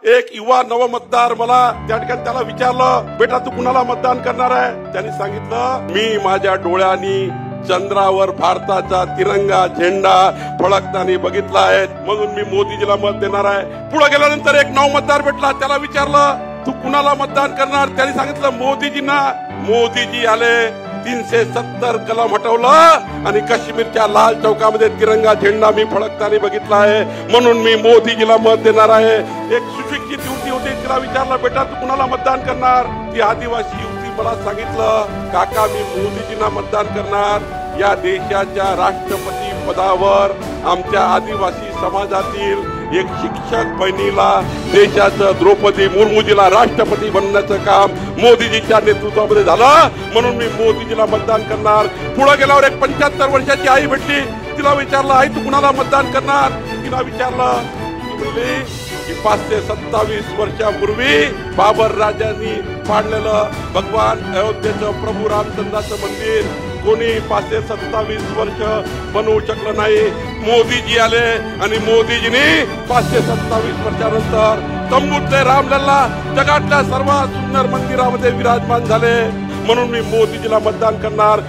एक युवा नव मतदार मला त्या ठिकाणी त्याला विचारलं, बेटा तू कुणाला मतदान करणार आहे? त्यांनी सांगितलं, मी माझ्या डोळ्यांनी चंद्रावर भारताचा तिरंगा झेंडा फडकताना बघितला आहे, म्हणून मी मोदीजीला मत देणार आहे. पुढे गेल्यानंतर एक नव मतदार भेटला, त्याला विचारलं तू कुणाला मतदान करणार? त्यांनी सांगितलं मोदीजींना. मोदीजी आले, 370 कलम हटवलं आणि काश्मीरच्या लाल चौकामध्ये तिरंगा झेंडा मी फडकताना बघितला आहे, म्हणून मी मोदीजीला मत देणार आहे. एक सुशिक्षित युवती होती, तिला विचारलं बेटा तू कुणाला मतदान करणार? ती आदिवासी युवती मला सांगितलं, काका मी मोदीजींना मतदान करणार. या देशाच्या राष्ट्रपती पदावर आमच्या आदिवासी समाजातील एक शिक्षक बहिणीला देशाचं द्रौपदी मुर्मूजीला राष्ट्रपती बनण्याचं काम मोदीजीच्या नेतृत्वामध्ये झालं, म्हणून मी मोदीजीला मतदान करणार. पुढे गेल्यावर एक 75 वर्षाची आई भेटली, तिला विचारलं आई तू कुणाला मतदान करणार? तिला विचारलं, ती म्हणली की 527 वर्षापूर्वी बाबर राजांनी पाडलेलं भगवान अयोध्येचं प्रभू रामचंद्राचं मंदिर कोणी 527 वर्ष बनवू शकलं नाही. मोदीजी आले आणि मोदीजींनी 527 वर्षानंतर तंबूतले रामलल्ला जगातल्या सर्वात सुंदर मंदिरामध्ये विराजमान झाले, म्हणून मी मोदीजीला मतदान करणार.